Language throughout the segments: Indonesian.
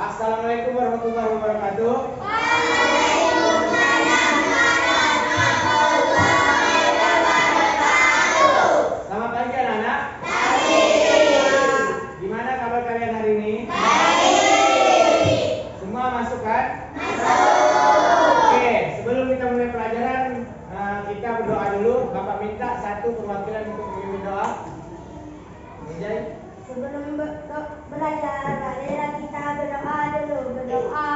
Assalamualaikum warahmatullahi wabarakatuh. Waalaikumsalam warahmatullahi wabarakatuh. Selamat pagi anak-anak. Pagi. Gimana kabar kalian hari ini? Baik. Semua masuk kan? Masuk. Oke, sebelum kita mulai pelajaran, kita berdoa dulu. Bapak minta satu perwakilan untuk memimpin doa. Jai. Sebelum belajar, marilah kita berdoa dulu. Berdoa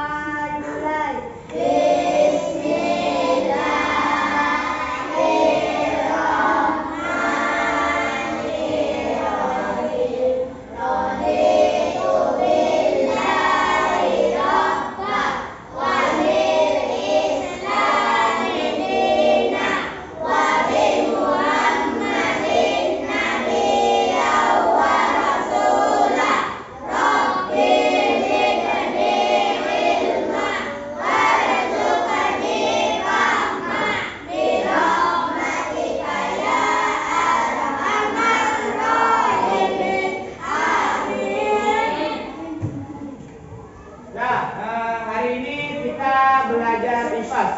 dimulai. Bismillahirrahmanirrahim. Raditu billahi rabba wa bil islami dina wa bi Muhammadin nabiyyan wa rasulah. Rabbi zidni ilma warzuqni fahma birahmatika ya arhamar rahimin. Amin. Nah, hari ini kita belajar IPAS,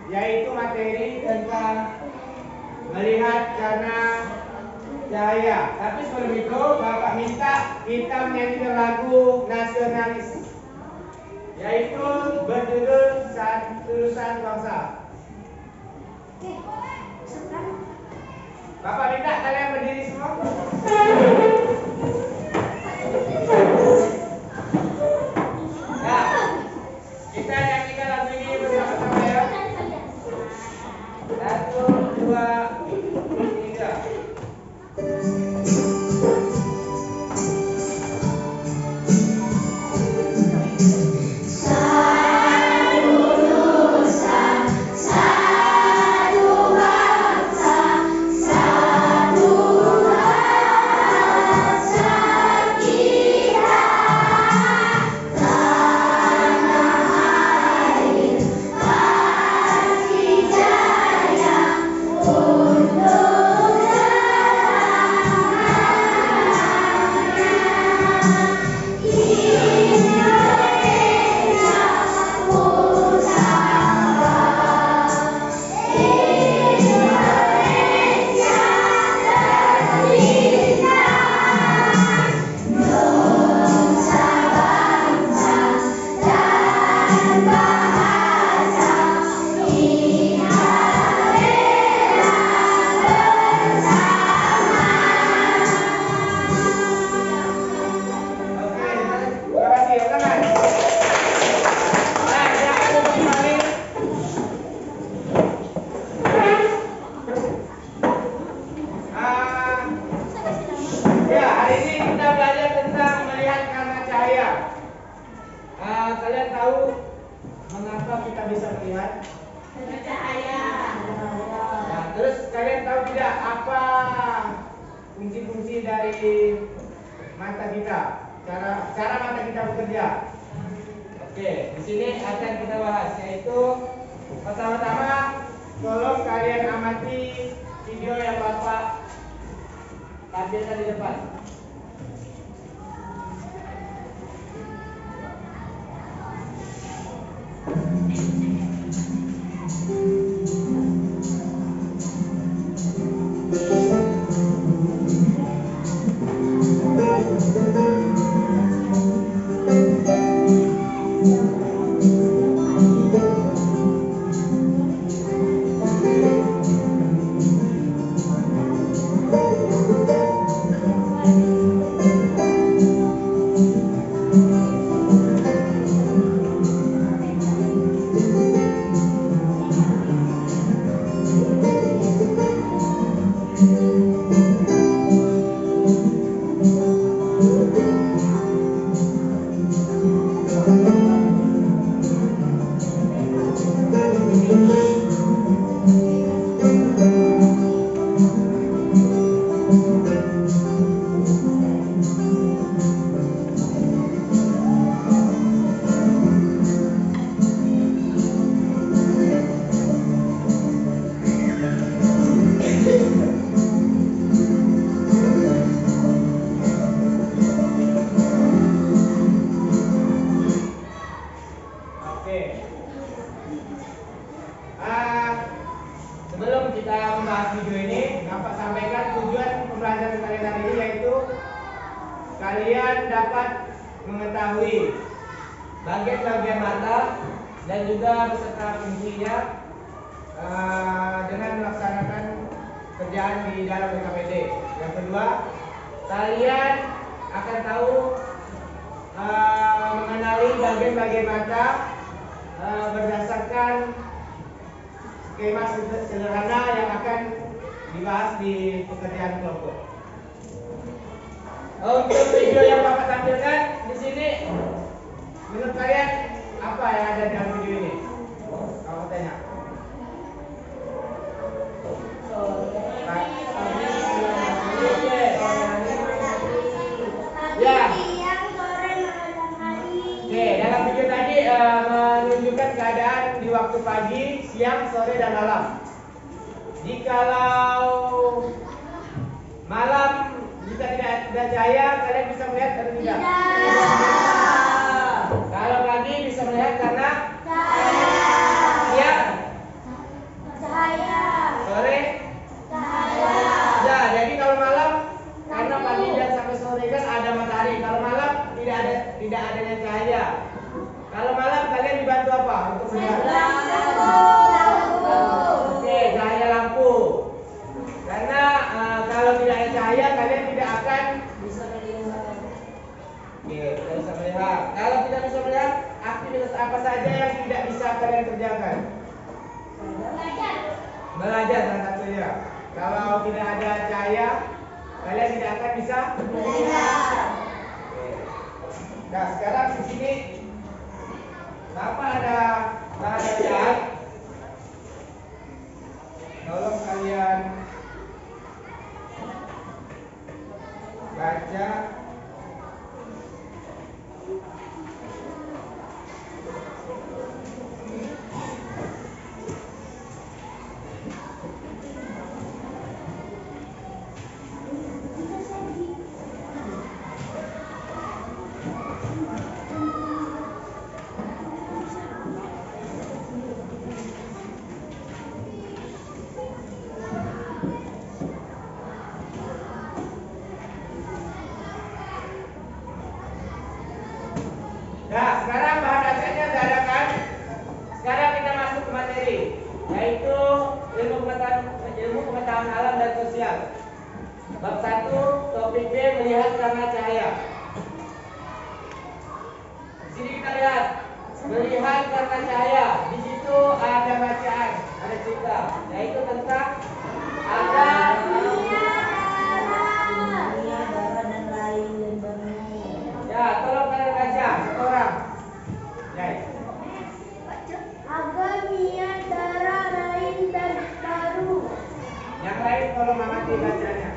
yaitu materi tentang melihat karena cahaya. Tapi sebelum itu, Bapak minta kita menyanyikan lagu nasionalis, yaitu berjudul Tulisan Bangsa. Bapak minta kalian berdiri semua. Nah, kita nyanyikan lagu ini bersama-sama ya. 1, 2, 3. Satu nusa, satu bangsa, satu rasa kita. Tanah air pasti jaya untuk selamanya. Indonesia pusaka, Indonesia tercinta, nusa bangsa dan bahasa, ina rela bersama. Oke, terima kasih. Tangan. Nah, yang ada di paling. Ya, hari ini kita belajar tentang melihat karena cahaya. Kalian tahu mengapa kita bisa melihat? Cahaya. Nah, terus kalian tahu tidak apa fungsi-fungsi dari mata kita? Cara mata kita bekerja. Oke, di sini akan kita bahas, yaitu pertama-tama tolong kalian amati video yang Bapak tampilkan di depan. kalian dapat mengetahui bagian-bagian mata dan juga beserta fungsinya dengan melaksanakan kerjaan di dalam BKPD. Yang kedua, kalian akan tahu mengenali bagian-bagian mata berdasarkan skema sederhana yang akan dibahas di pekerjaan kelompok. Untuk video yang Bapak tampilkan di sini, menurut kalian apa yang ada dalam video ini? Kamu tanya. Ya. Oke, dalam video tadi menunjukkan keadaan di waktu pagi, siang, sore, dan malam. Jikalau malam, jika tidak ada cahaya, kalian bisa melihat atau tidak? Kalau pagi bisa melihat karena siang, sore, ya. Jadi kalau malam, karena pagi dan sampai sore kan ada matahari. Kalau malam tidak adanya cahaya. Kalau malam kalian dibantu apa untuk melihat? Oke, cahaya lampu. Karena kalau tidak ada cahaya kalian tidak akan bisa melihat. Oke, tidak bisa melihat. Kalau tidak bisa melihat, aktivitas apa saja yang tidak bisa kalian kerjakan? Belajar salah satunya. Kalau tidak ada cahaya, kalian tidak akan bisa belajar. Nah, sekarang di sini Bapak ada bacaan. Tolong kalian baca Nah, sekarang bahan dasarnya sudah ada kan? Sekarang kita masuk ke materi, yaitu ilmu pengetahuan alam dan sosial. Bab 1, topik B, melihat karena cahaya. Di sini kita lihat melihat karena cahaya. Di situ ada bacaan, ada cerita, yaitu tentang ada ya, tolong kalian baca satu orang. Guys. Agamia darah lain dan baru. Yang lain tolong amati bacanya.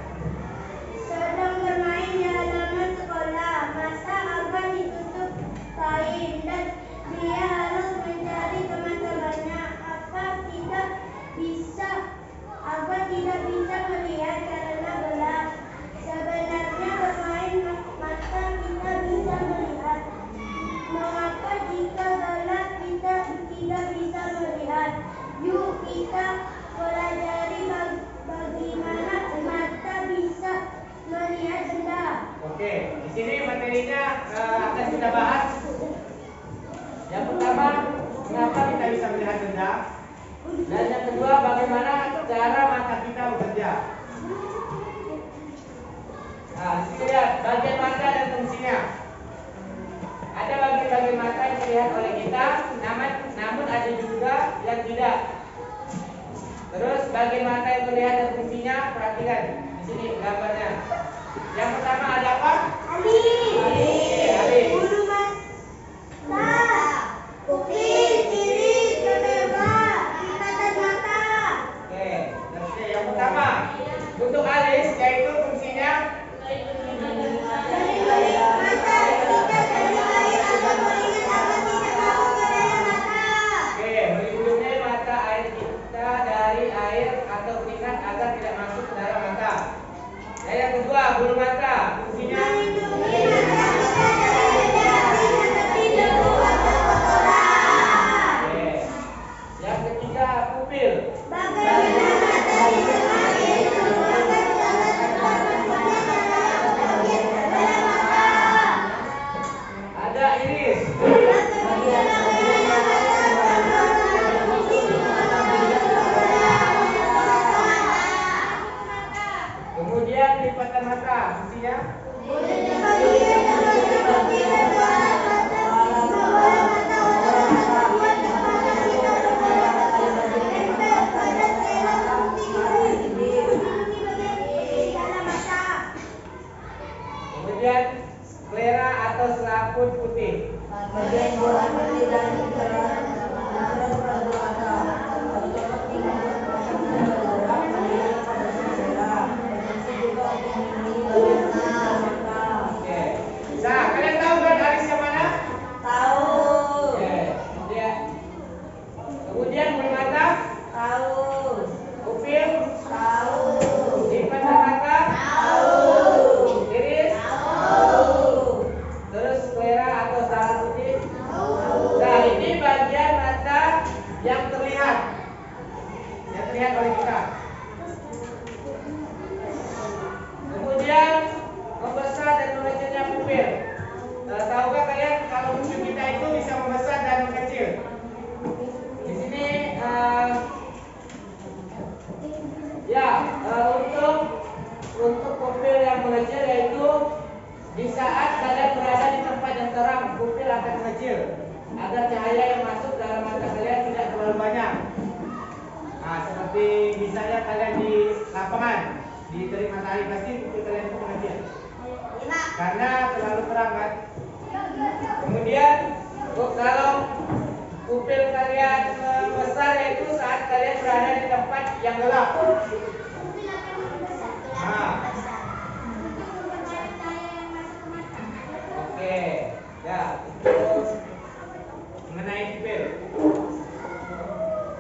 Sedang bermain di halaman sekolah. Masa Agan ditutup kain dan dia harus mencari teman-temannya. Agan tidak bisa melihat karena gelap. Sebenarnya bermain mata kita bisa melihat. Mengapa jika gelap kita tidak bisa melihat? Yuk kita pelajari bagaimana mata bisa melihat benda. Oke, di sini materinya akan kita bahas. Yang pertama, mengapa kita bisa melihat benda? Dan yang kedua, bagaimana cara mata kita bekerja. Nah, di sini lihat bagian mata dan fungsinya. Ada bagian-bagian mata yang terlihat oleh kita, namun ada juga yang tidak. Terus bagian mata yang terlihat dan fungsinya, perhatikan di sini gambarnya. Yang pertama ada apa? Ali. Bulu mata, kuping, iris, kedua, ikatan mata. Oke, yang pertama untuk alis yaitu fungsinya Dari mata kita dari air atau keringat agar tidak mau berdaya mata. oke, melindungi mata air kita dari air atau keringat agar tidak masuk ke dalam mata. Dan yang kedua, bulu mata fungsinya Melindungi merah atau selaput putih? Bagian bola putih dan celana beradu ada. Oke. Nah, kalian tahu kan Aris yang mana? Tahu. Oke. Kemudian bermata? Tahu. Upil? Tahu. Dipandang mata? Tahu. Iris? Tahu. Terus selera atau saraf putih? Tahu. Nah, ini bagian mata yang terlihat oleh kita. Kemudian membesar dan mengecilnya pupil. Tahukah kalian kalau pupil kita itu bisa membesar dan mengecil? Di sini untuk pupil yang mengecil yaitu di saat kalian berada di tempat yang terang, pupil akan mengecil agar cahaya yang masuk dalam mata kalian tidak terlalu banyak. Nah, seperti misalnya kalian di lapangan, di terik matahari, pasti pupil kalian itu mengecil karena terlalu terang kan. Kemudian kalau pupil kalian besar yaitu saat kalian berada di tempat yang gelap. Nah, oke, ya itu mengenai pupil.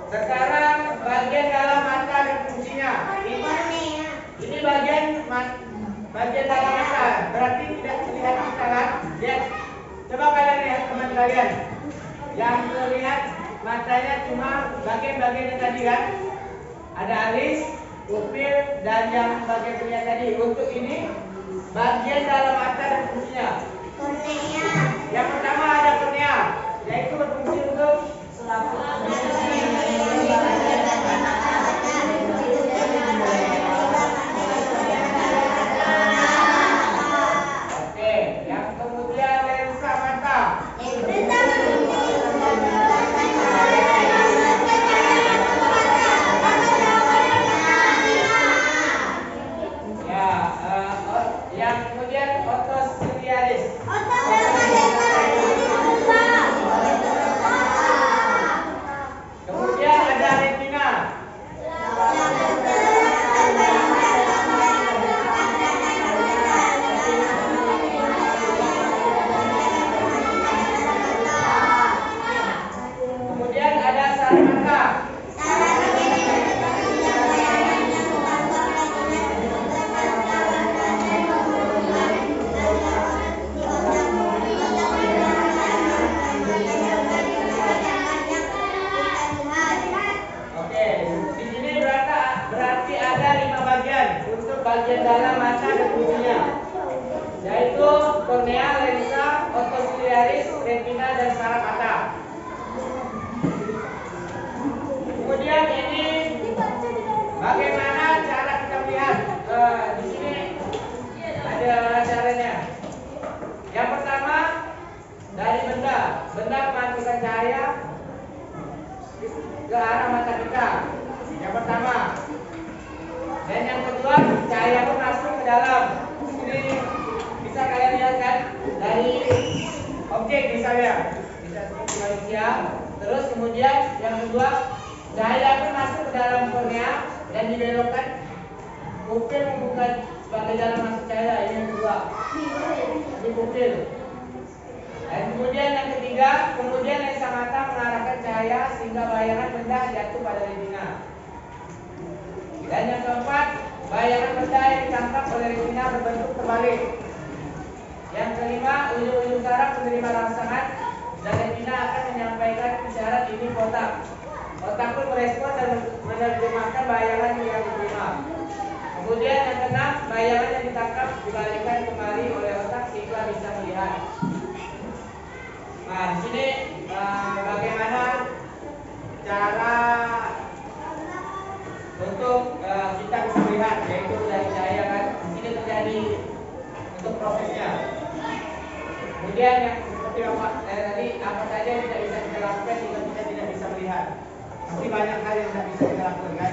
Sekarang bagian dalam mata dan fungsinya. Ini bagian dalam mata, berarti tidak terlihat kita kan? Lihat, coba kalian lihat teman kalian. Yang terlihat matanya cuma bagian-bagian yang tadi kan? Ada alis, pupil, dan yang bagian terlihat tadi. Untuk ini bagian dalam mata dan fungsinya. Yang pertama ada kornea, yaitu berfungsi untuk oke, yang kemudian lensa mata. Yang kemudian otosiliaris. Kemudian ada retina. Kemudian ada saraf mata. Oke, di sini berarti ada 5 bagian untuk bagian dalam mata dan fungsinya, yaitu kornea, lensa, otosiliaris, retina, dan saraf mata. Kemudian ini bagaimana cara kita melihat? Di sini ada caranya. Yang pertama dari benda memancarkan cahaya ke arah mata kita. Yang pertama. Dan yang kedua, cahaya pun masuk ke dalam. Ini bisa kalian lihat kan dari objek misalnya, bisa seperti manusia. Terus kemudian yang kedua, cahaya pun masuk ke dalam kornea dan dibelokkan. Pupil membuka sebagai jalan masuk cahaya. Ini yang kedua. Ini pupil. Dan kemudian yang ketiga, kemudian lensa mata mengarahkan cahaya sehingga bayangan benda jatuh pada retina. Dan yang keempat, bayangan benda yang ditangkap oleh retina berbentuk terbalik. Yang kelima, ujung-ujung saraf menerima rangsangan dan retina akan menyampaikan isyarat ini kotak. Otak pun merespon dan menerjemahkan bayangan yang diterima. Kemudian yang keenam, bayangan yang ditangkap dibalikkan kembali oleh otak sehingga bisa melihat. Nah, di sini bagaimana cara untuk kita bisa melihat, yaitu dari cahaya kan. Di sini terjadi untuk prosesnya. Kemudian yang seperti tadi, apa saja yang tidak bisa kita lakukan jika kita tidak bisa melihat. Pasti banyak hal yang tidak bisa kita lakukan kan.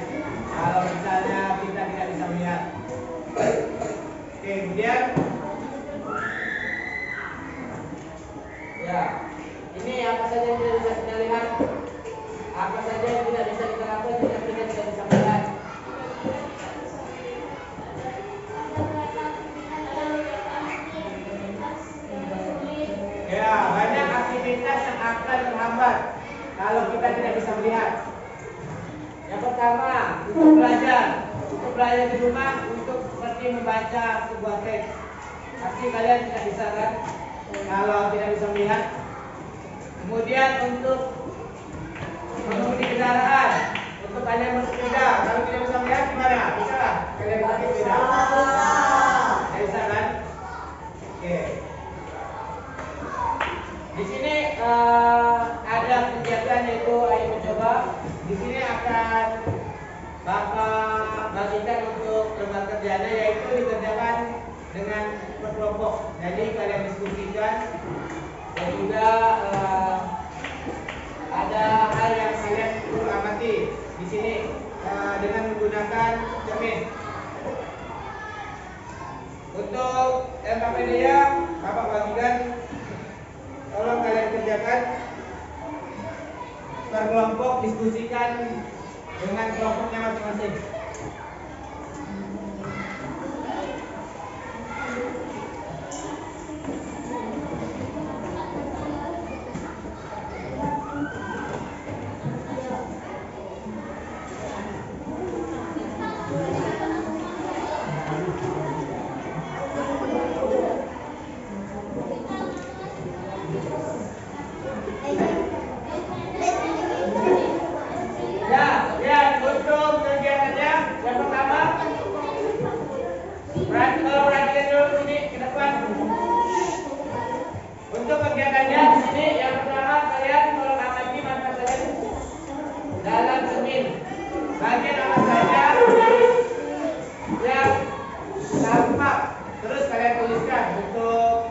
Kalau misalnya kita tidak bisa melihat. Oke, kemudian Ya. Ini apa saja yang tidak bisa kita lihat? Apa saja yang tidak bisa kita lakukan jika kita tidak bisa melihat? Ya, banyak aktivitas yang akan terhambat kalau kita tidak bisa melihat. Yang pertama, untuk belajar di rumah untuk seperti membaca sebuah teks. Pasti kalian tidak bisa kan? Kalau tidak bisa melihat. Kemudian untuk mengemudi kendaraan, untuk kalian bersepeda, kalau tidak bisa melihat gimana? Bisa lah kalian pakai sepeda? Tidak bisa kan? Oke. Di sini ada kegiatan yaitu ayo mencoba. Di sini akan Bapak bagikan untuk lembar kerjanya yaitu dikerjakan dengan berkelompok. Jadi kalian diskusikan dan juga ada hal yang kalian perlu amati di sini dengan menggunakan cermin. Untuk LKPD-nya Bapak bagikan, tolong kalian kerjakan berkelompok, diskusikan dengan kelompoknya masing-masing. Ya, untuk kegiatannya yang pertama, perhatikan dulu sini ke depan. Untuk kegiatannya di sini yang pertama kalian tolong amati mata kalian dalam cermin. Bagian apa saja yang tampak, terus kalian tuliskan untuk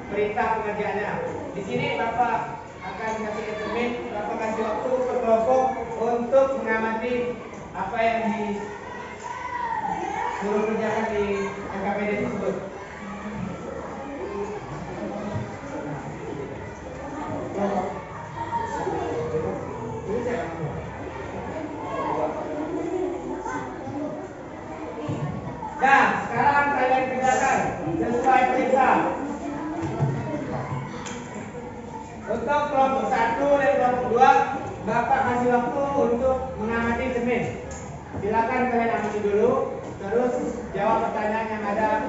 perintah pengerjaannya. Di sini Bapak akan kasih ke cermin, Bapak kasih waktu per kelompok untuk mengamati apa yang disuruh kerjakan di LKPD tersebut. Nah, sekarang kalian kerjakan sesuai perintah. Untuk kelompok 1 dan kelompok 2, Bapak kasih waktu untuk mengamati cermin. Silakan kalian amati dulu, terus jawab pertanyaan yang ada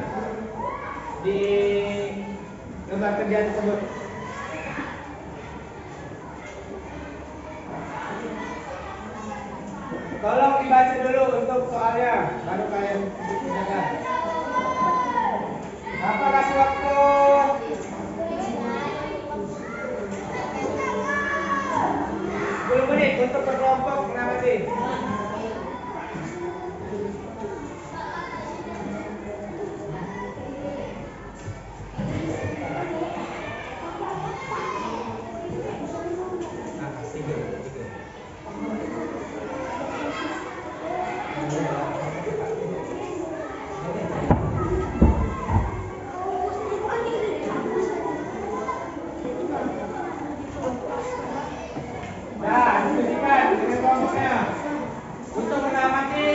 di lembar kerja tersebut. Tolong dibaca dulu untuk soalnya, baru kalian kerjakan. Bapak kasih waktu 10 menit untuk berkelompok mengamati. Nah, diskusikan dengan kelompoknya. Untuk mengamati,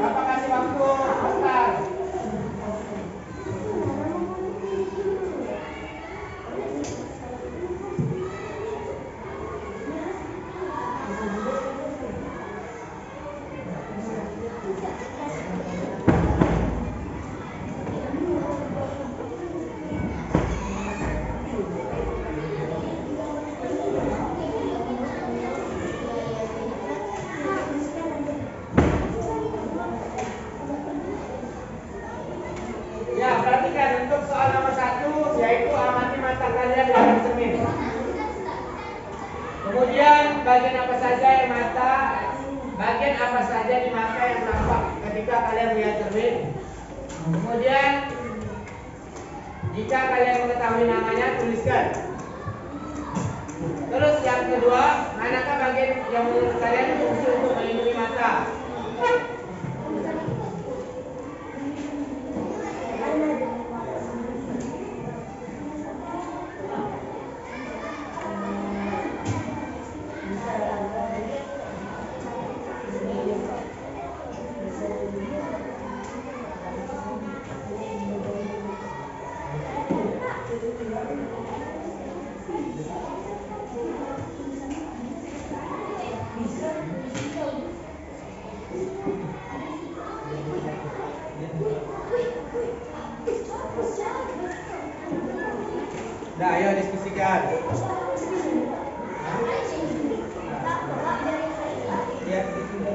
Bapak kasih waktu sebentar. Ya, perhatikan untuk soal nomor 1 yaitu amati mata kalian dalam cermin. Kemudian bagian apa saja yang mata, bagian apa saja di mata yang tampak ketika kalian melihat cermin. Kemudian jika kalian mengetahui namanya tuliskan. Terus yang kedua, manakah bagian yang menurut kalian fungsi untuk melindungi mata? Nah, ayo diskusikan. Lihat di sini.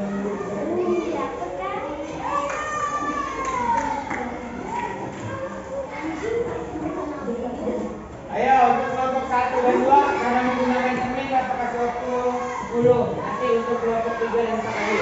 Ayo untuk kelompok 1 dan 2 karena menggunakan cermin dapat kasih waktu 10. Nanti untuk kelompok 3 dan 4 lagi.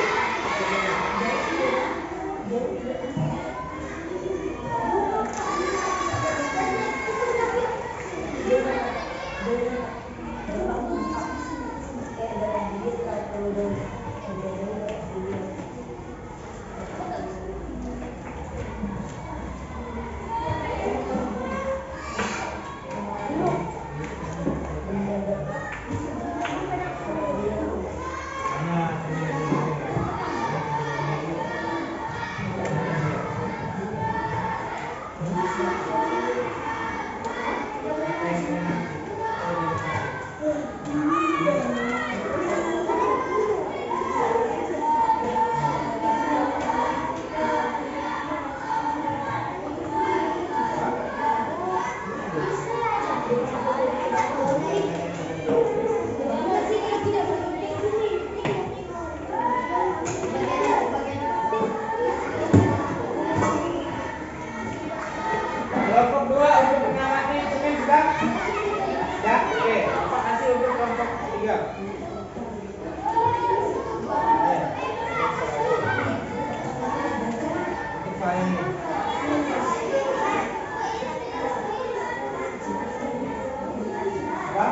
Kelompok 2 untuk mengamati cermin sudah? Ya, oke. Terima kasih untuk kelompok 3. Untuk soal ini. Apa?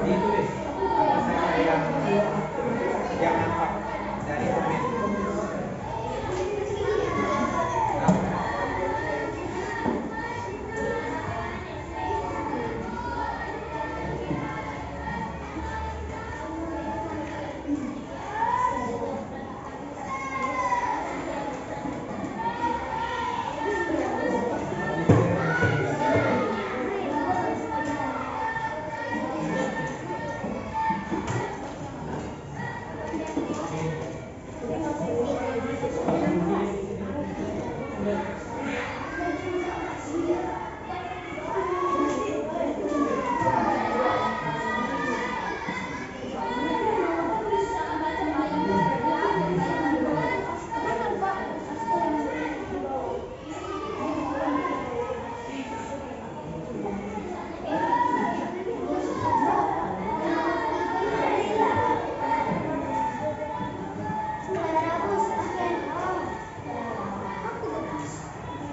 Ditulis apa saja yang nampak dari cermin.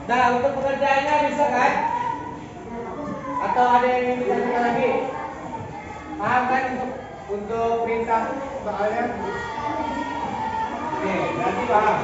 Nah, untuk pekerjaannya bisa kan? Atau ada yang ingin ditanyakan lagi? Paham kan untuk perintah soalnya? Oke, berarti paham.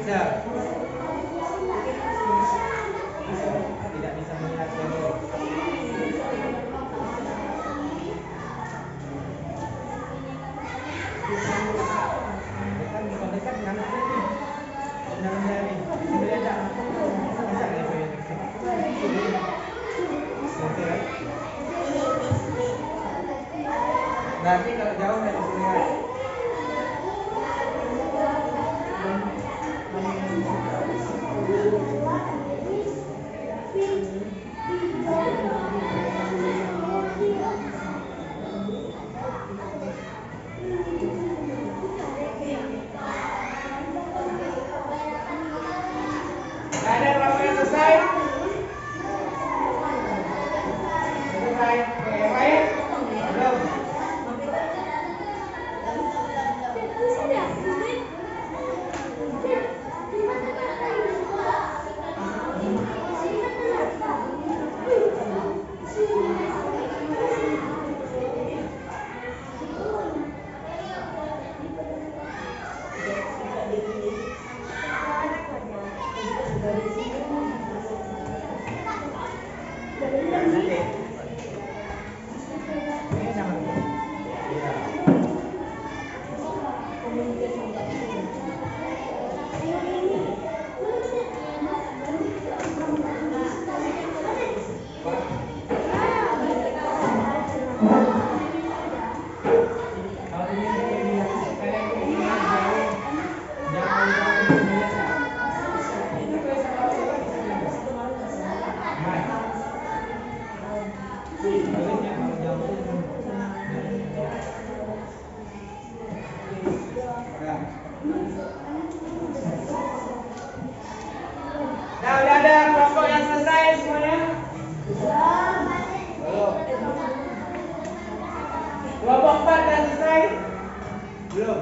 Sudah. Tidak bisa melihat jauh. Dekat bukan dekat kan? Jangan dari. Sebenarnya tak. Bisa nggak itu yang dekat? Oke kan? Nanti kalau jauh nggak bisa lihat. Ada kelompok yang selesai? Selesai. Oke, yang lain? Belum. Nanti. Ini sama. Iya. Kalau ini kalian jauh, jangan itu kalau sama orang Baliknya kalau jauh. Nah, udah ada kelompok yang selesai semuanya? Belum. Kelompok 4 udah selesai? Belum.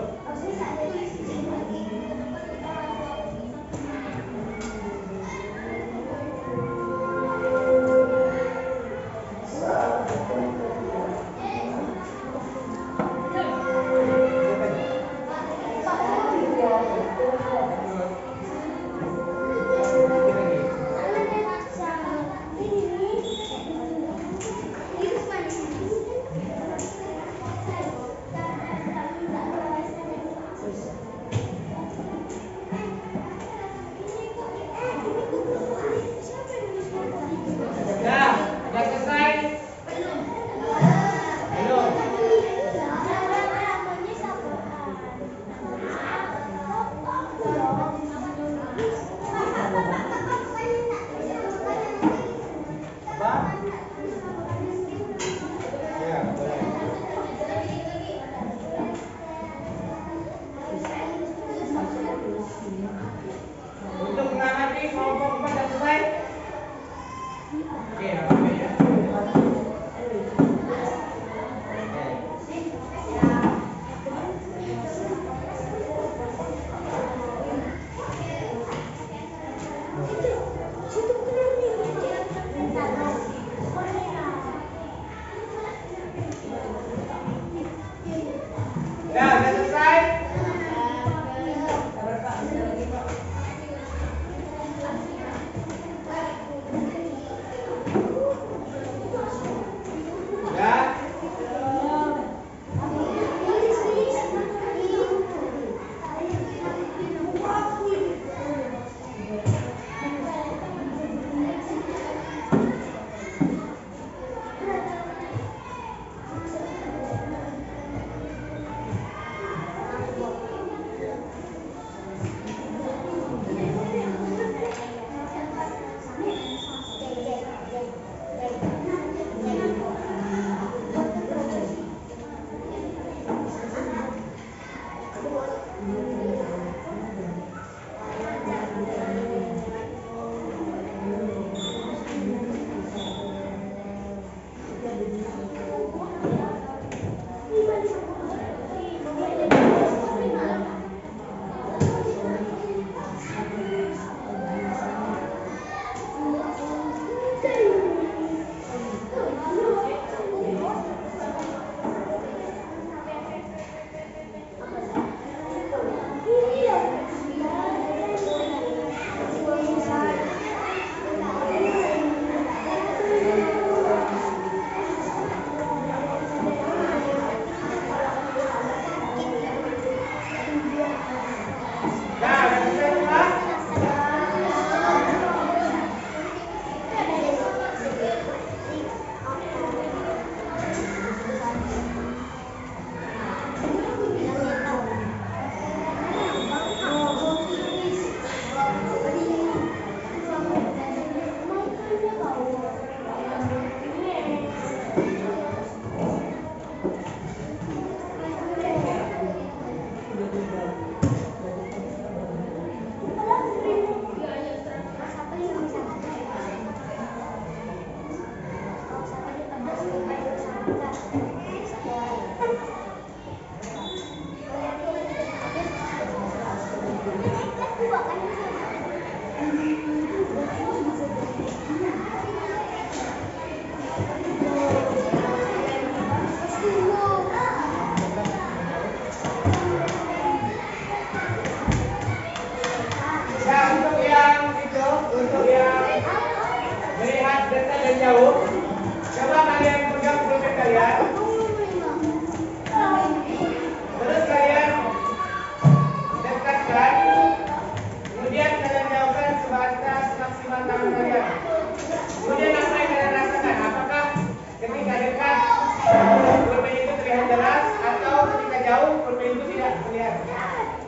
jauh, pulpen itu tidak terlihat.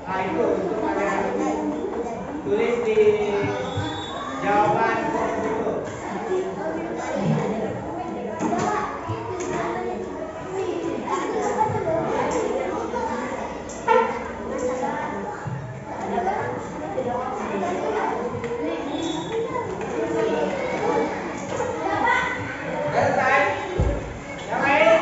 Nah itu untuk kalian tulis di jawaban form itu. Selesai. Yang lain?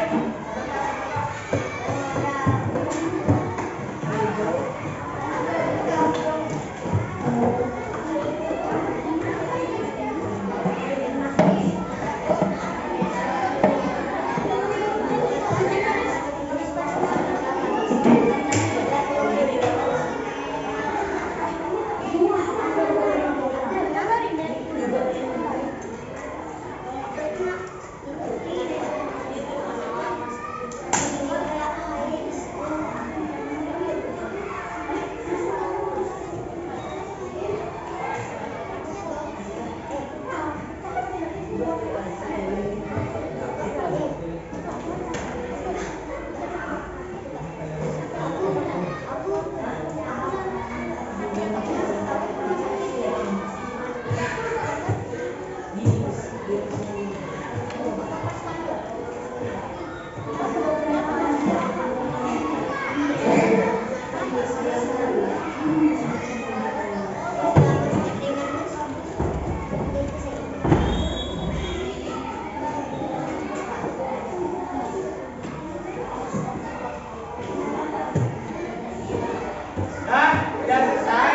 Sudah selesai.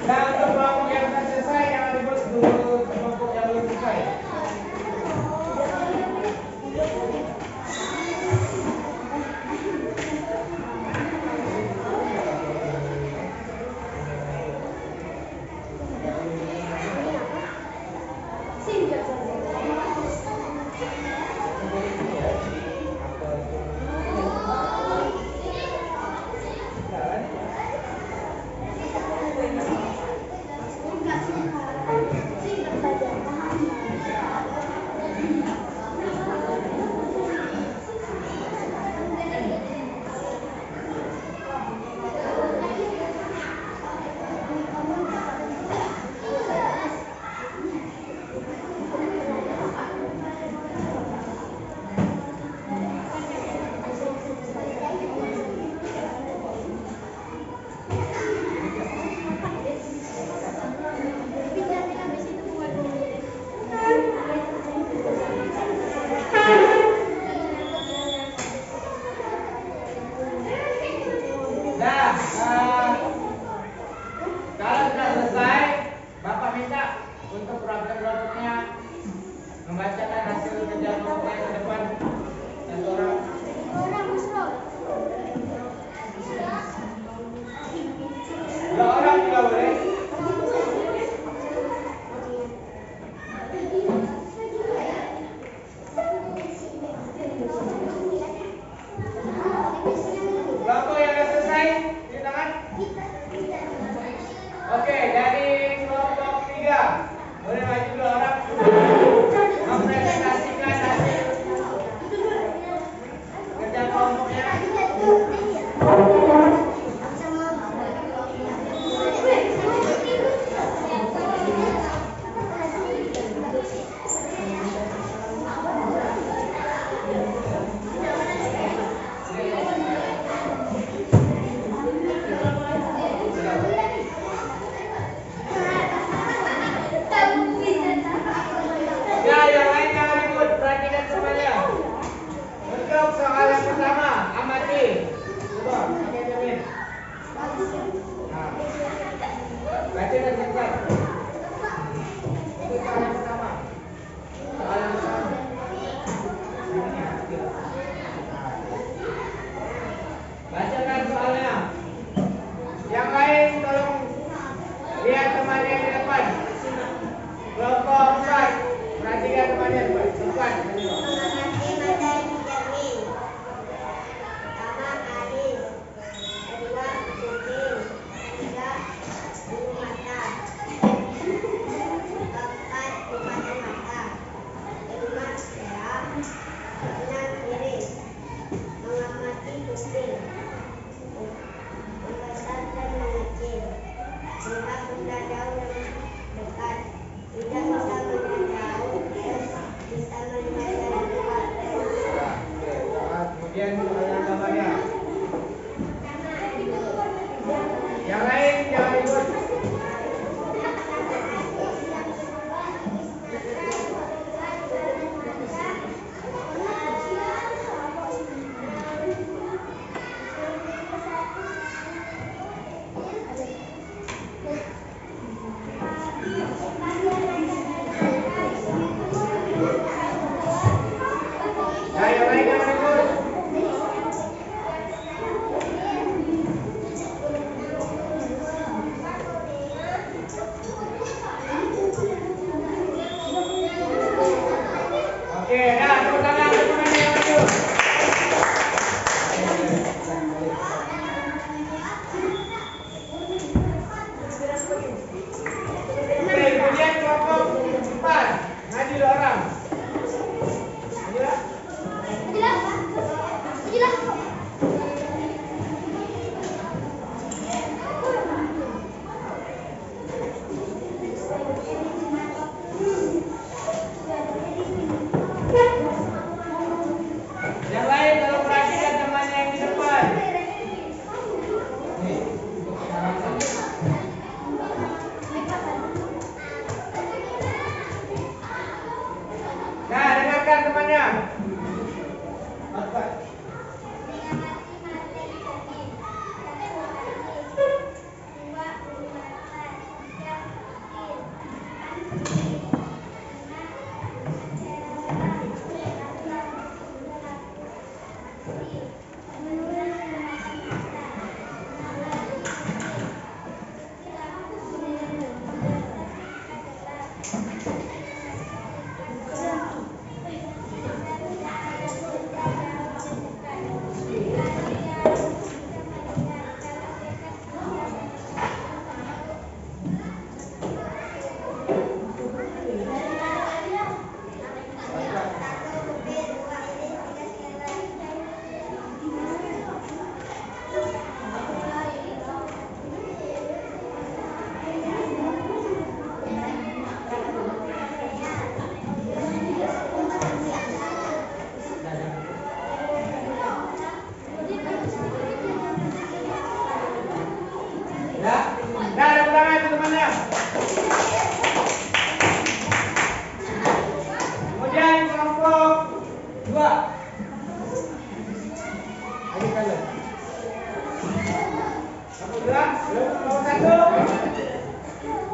Nah, untuk kelompok yang sudah selesai, jangan ribut dulu kelompok yang belum selesai. Nah, kalau sudah selesai, Bapak minta untuk perwakilan-perwakilannya membacakan hasil kerja kelompoknya ke depan satu orang. Dua orang juga boleh. Kelompok yang sudah selesai, di tangan. Oke, dari kelompok 3 boleh maju 2 orang mempresentasikan hasil kerja kelompoknya.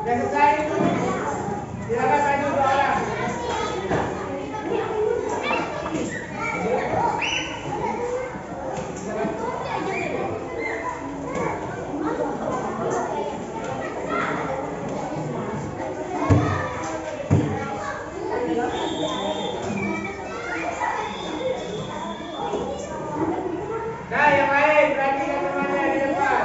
Sudah selesai? Silakan maju dua orang. Nah, yang lain perhatikan temannya di depan.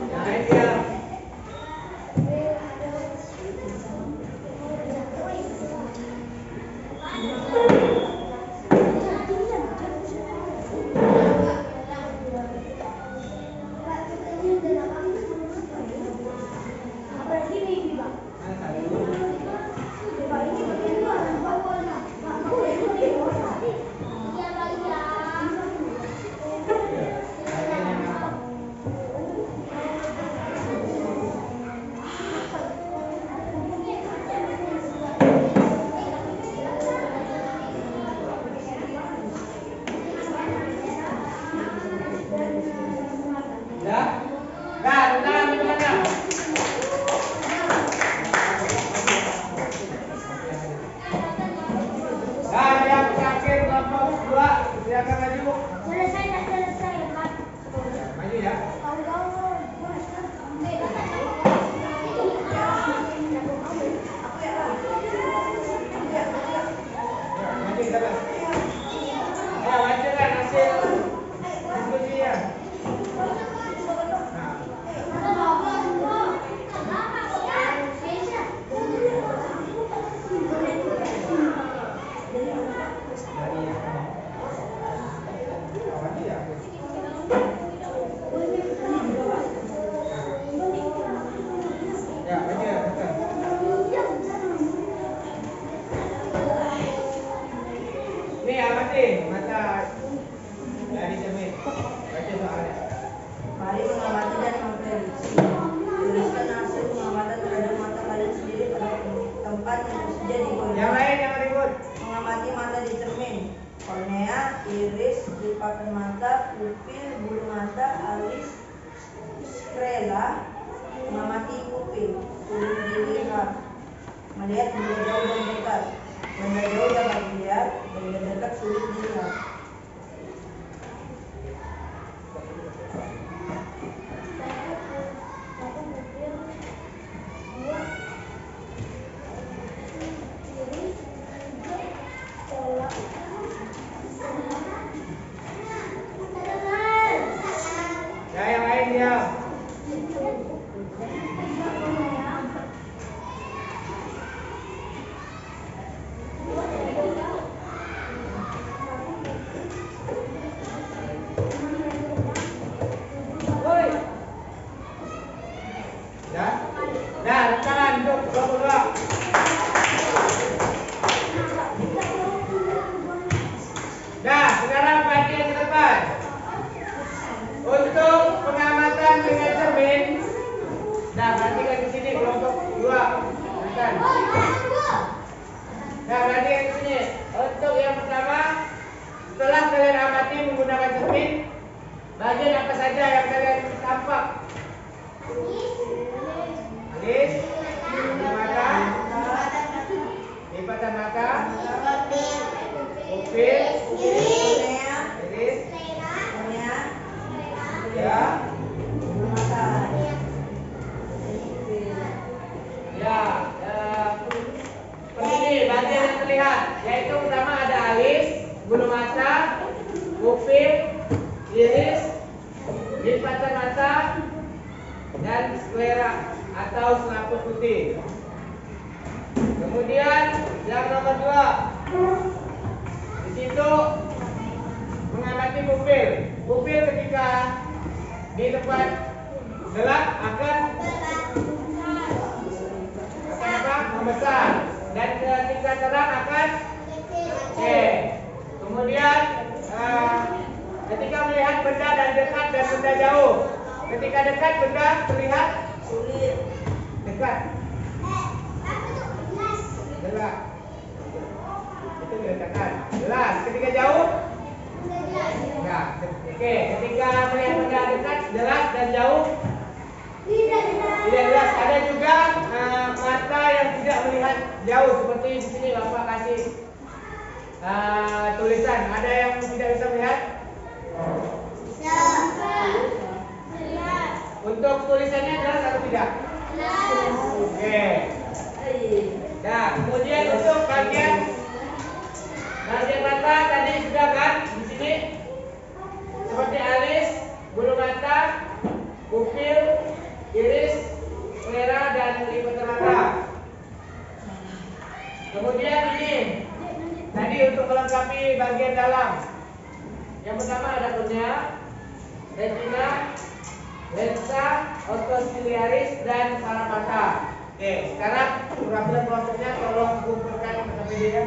Yang lain diam. Ya. Nah, tenang temannya. Nah, yang terakhir kelompok 2, silakan maju. Selesai, tak selesai, Pak. Maju ya. Maju kita. Ayo bacakan hasil diskusinya. Nah, maju ya. Ya, maju ya. Betul. Nih, amati mata dari cermin. Baca soalnya. Mari mengamati dan memprediksi. Tuliskan hasil pengamatan terhadap mata kalian sendiri pada tempat yang tersedia di koridor. Yang lain yang ribut. Mengamati mata di cermin. Kornea, iris, lipakan mata, pupil, bulu mata, alis, skrela. Mengamati pupil, sulit dilihat. Melihat benda jauh dan dekat. Benda jauh dapat dilihat, benda dekat sulit dilihat. Ya, yang lain diam. Ya. Nah, tangan untuk 22. Nah, sekarang bagian ke depan. Untuk pengamatan dengan cermin. Nah, perhatikan di sini kelompok 2. Bukan. Nah, perhatikan di sini. Untuk yang pertama, setelah kalian amati menggunakan cermin, bagian apa saja yang kalian tampak? Alis, mata, lipatan mata, pupil, Kornea, iris, kornea, ya, bulu mata. ya. bulu mata, pupil, iris, lipatan mata, dan sklera atau selaput putih. Kemudian yang nomor 2, di situ mengamati pupil. Pupil ketika di tempat gelap akan membesar, dan ketika terang akan kemudian ketika melihat benda dan dekat dan benda jauh. Ketika dekat benda terlihat sulit. dekat. Gelap. Itu dikatakan jelas. Ketika jauh enggak. Oke, ketika melihat benda dekat jelas dan jauh tidak jelas. Ada juga mata yang tidak melihat jauh, seperti di sini Bapak kasih tulisan. Ada yang tidak bisa melihat? Untuk tulisannya jelas atau tidak? Oke. Nah, kemudian untuk bagian mata tadi sudah kan di sini seperti alis, bulu mata, pupil, iris, sklera, dan lipatan mata. Kemudian ini tadi untuk melengkapi bagian dalam. Yang pertama ada kornea, retina, lensa, otosiliaris, dan saraf mata. Oke, sekarang pengambilan kelompoknya tolong kumpulkan ke media.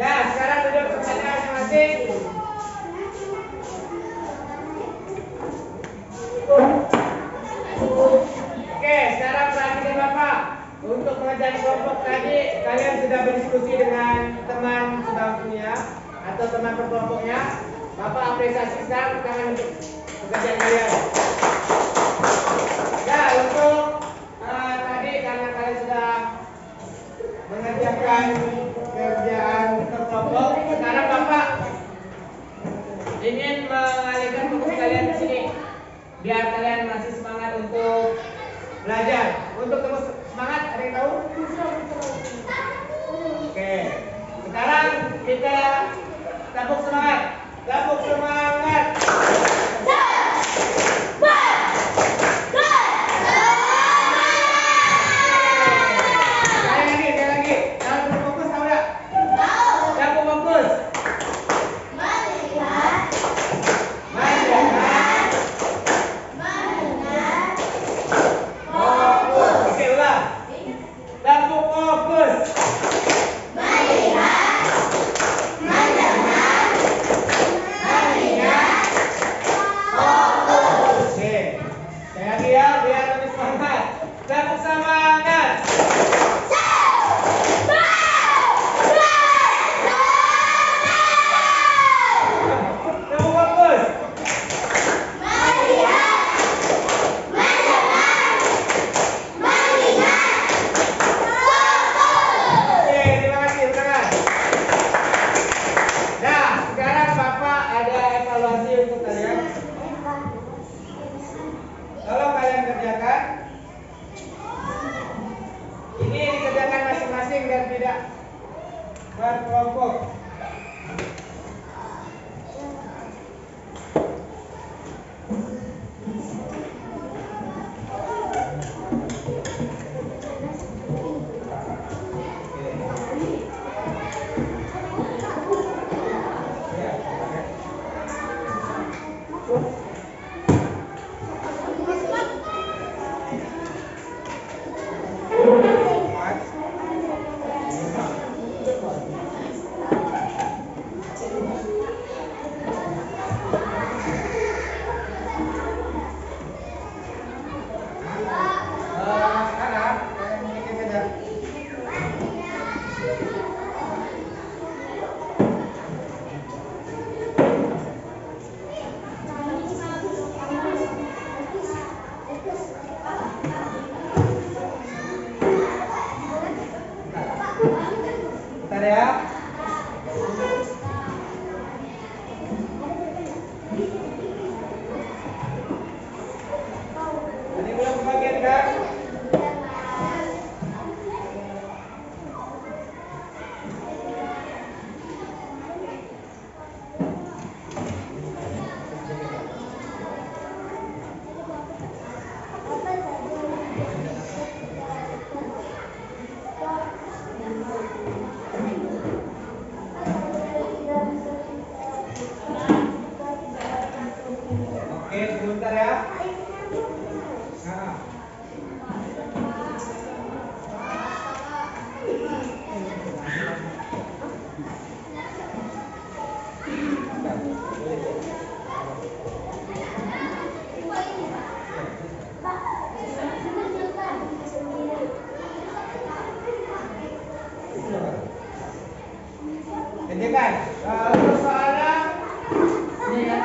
Nah, sekarang duduk tempatnya masing-masing. Oke, sekarang perhatikan Bapak. Untuk mengajar kelompok tadi, kalian sudah berdiskusi dengan teman sebangkunya atau teman berkelompoknya. Bapak apresiasi sekarang tangan untuk pekerjaan kalian. Ya, untuk tadi karena kalian sudah mengerjakan kerjaan berkelompok, sekarang Bapak ingin mengalihkan fokus kalian di sini biar kalian masih semangat untuk belajar. Untuk terus semangat, ada yang tahu? Oke, sekarang kita tepuk semangat. Tepuk semangat. Sekali lagi. Jangan terlalu fokus, tahu nggak? Tepuk fokus. Oke, ulang. Tepuk fokus. Oke. Sekali lagi ya, biar lebih semangat. Tepuk semangat. Tepuk fokus. Oke, terima kasih, tangan. Nah, sekarang Bapak ada evaluasi untuk kalian. Tolong kalian kerjakan. Ini dikerjakan masing-masing dan tidak berkelompok. ya. Tadi belum kebagian kan? Oke, sebentar ya. Nah. Kerjakan. Lalu soalnya ini ya.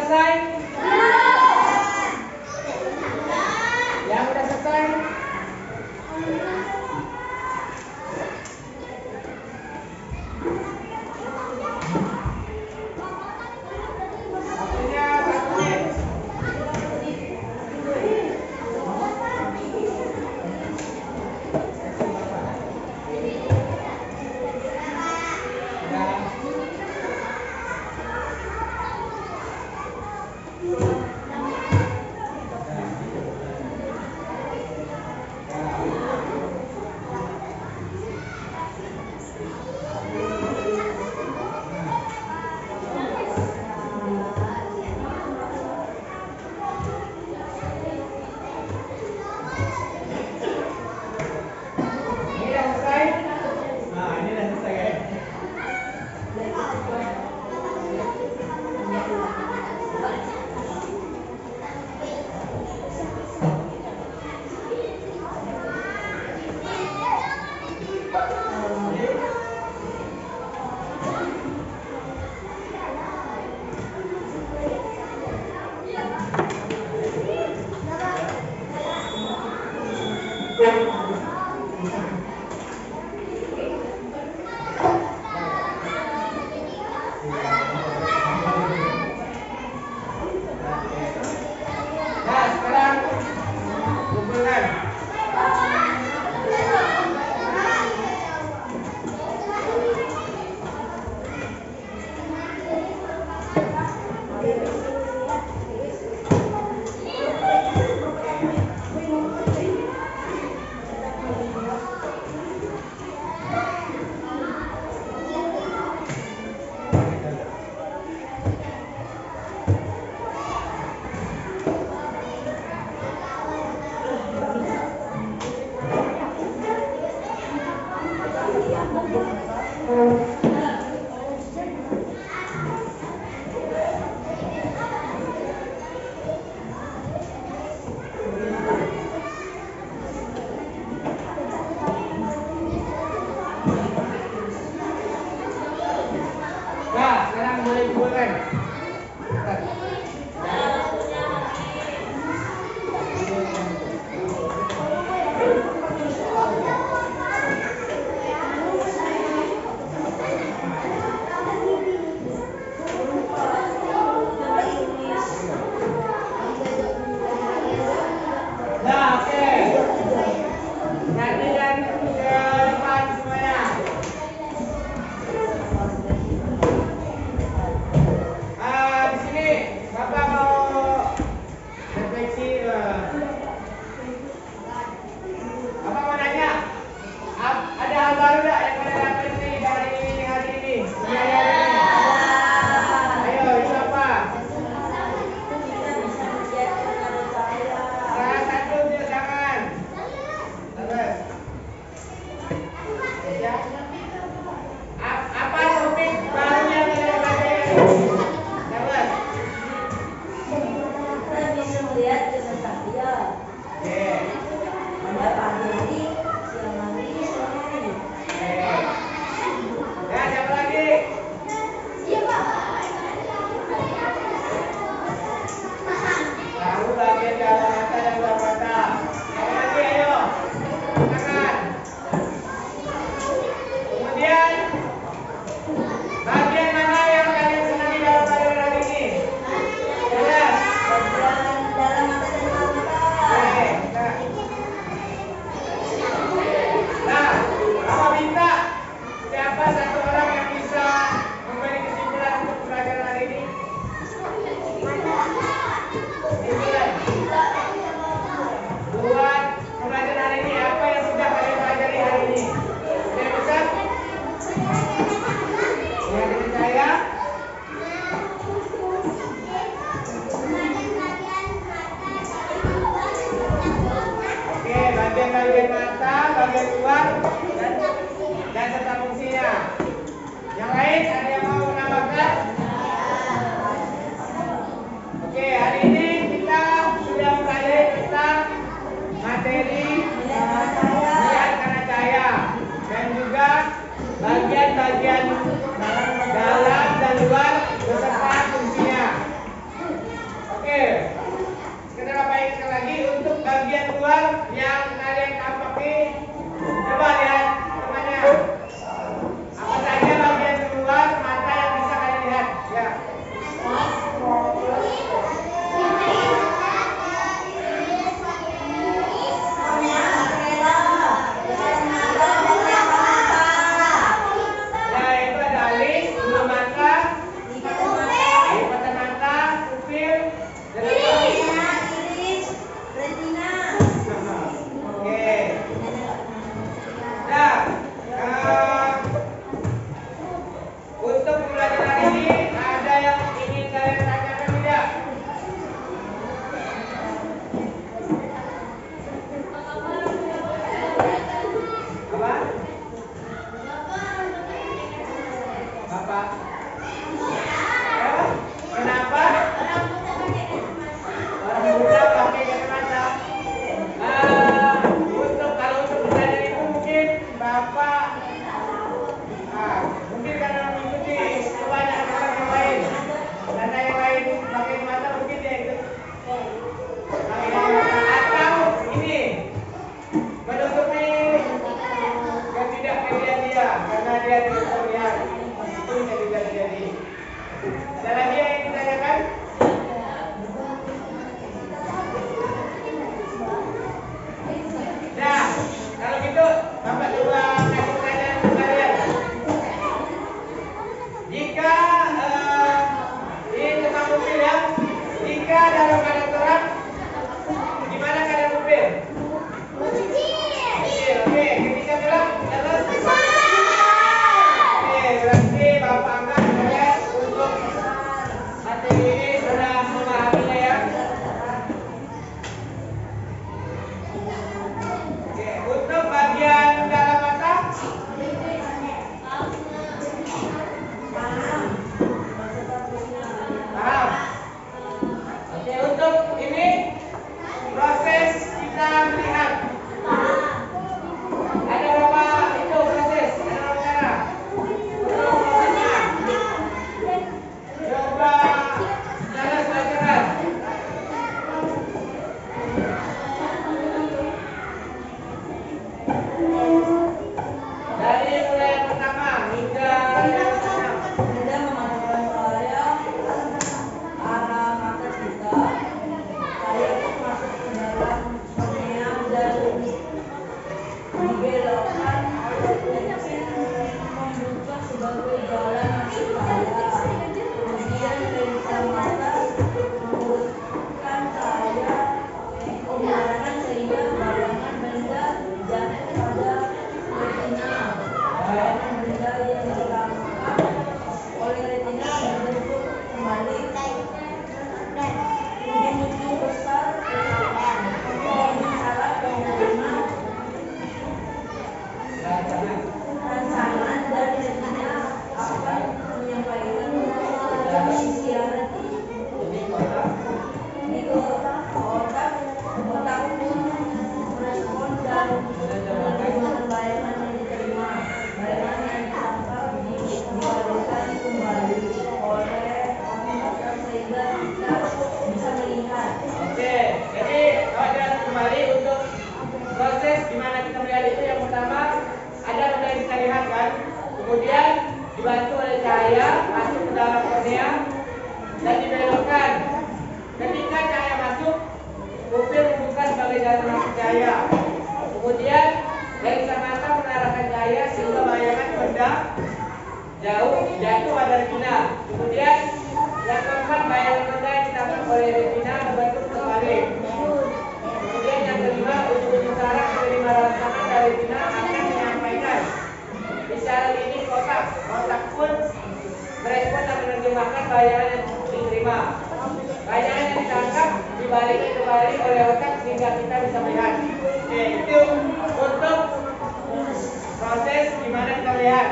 selesai? Yang udah selesai? Waktunya 1 menit. Ini udah selesai? Nah, ini udah selesai ya. Nah, sekarang kumpulkan. Nah, sekarang boleh kumpulkan. Nah, oke. Perhatikan ke depan semuanya. Di sini Bapak mau refleksi. Bapak mau nanya, ada hal baru nggak yang pada dapat nih dari hari ini? Hari ini. Ayo, itu apa? Salah satu dia jangan. Terus. Ya. Apa topik baru yang ada hari ini? Terus. Kita bisa melihat kesesatnya. Oke. Pada pagi hari, siang hari, sore hari. Oke. Ya, siapa lagi? Tahu bagian dalam mata dan luar mata. Siapa lagi? Ayo. Tangan. Kemudian bagian mana yang kalian senangi dalam pelajaran hari ini? Jelas. Bagian dalam mata dan luar mata. Oke. Nah, Bapak minta siapa satu orang yang bisa memberi kesimpulan untuk pelajaran hari ini? Kesimpulan. Buat pelajaran hari ini apa yang sudah kalian pelajari hari ini? Ada yang bisa? Ya, dengan saya. Oke, bagian-bagian mata, bagian luar, dan serta fungsinya. Yang lain ada yang mau menambahkan? Oke, hari ini kita sudah mempelajari tentang materi melihat karena cahaya dan juga bagian-bagian dalam dan luar beserta fungsinya. cahaya masuk ke dalam kornea dan dibelokkan. Ketika cahaya masuk, pupil membuka sebagai jalan masuk cahaya. Kemudian lensa mata mengarahkan cahaya sehingga bayangan benda jauh jatuh pada retina. Kemudian yang keempat, bayangan benda yang ditangkap oleh retina berbentuk terbalik. Kemudian yang kelima, ujung-ujung saraf menerima rangsangan dari retina akan menyampaikan isyarat ini kotak. Kotak pun merespon dan menerjemahkan bayangan yang diterima. Bayangan yang ditangkap dibalikkan kembali oleh otak sehingga kita bisa melihat. Oke, itu untuk proses gimana kita melihat.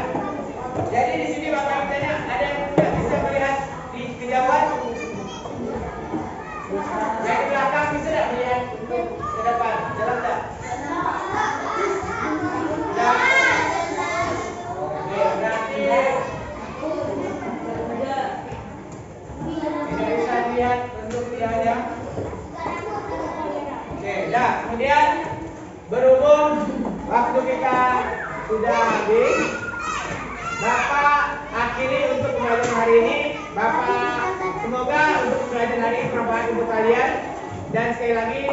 Jadi di sini Bapak bertanya, ada yang tidak bisa melihat di kejauhan? Yang di belakang bisa tidak melihat untuk ke depan? Jalan tak? Oke, berarti tidak bisa melihat untuk tidak ada. Oke, dah. Kemudian berhubung waktu kita sudah habis, Bapak akhiri untuk pembelajaran hari ini. Bapak semoga untuk pembelajaran hari ini bermanfaat untuk kalian. Dan sekali lagi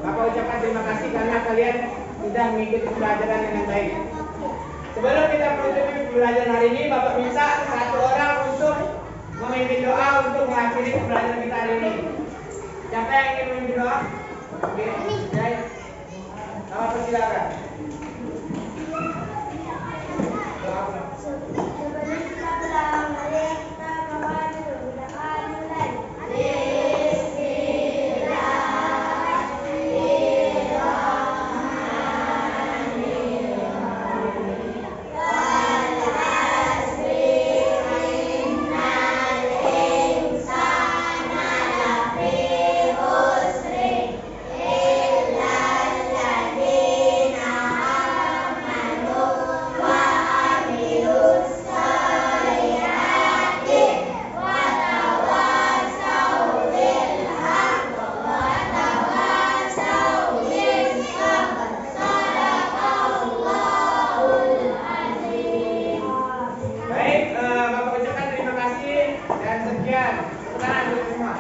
Bapak ucapkan terima kasih karena kalian sudah mengikuti pembelajaran dengan baik. Sebelum kita menutup pembelajaran hari ini, Bapak minta satu orang untuk memimpin doa untuk mengakhiri pembelajaran kita hari ini. Siapa yang ingin memimpin doa? Oke, baik. Bapak persilakan. Sebelum kita pulang, mari kita berdoa dulu. Kita mulai. Baik, Bapak ucapkan terima kasih dan sekian. Tepuk tangan untuk semua.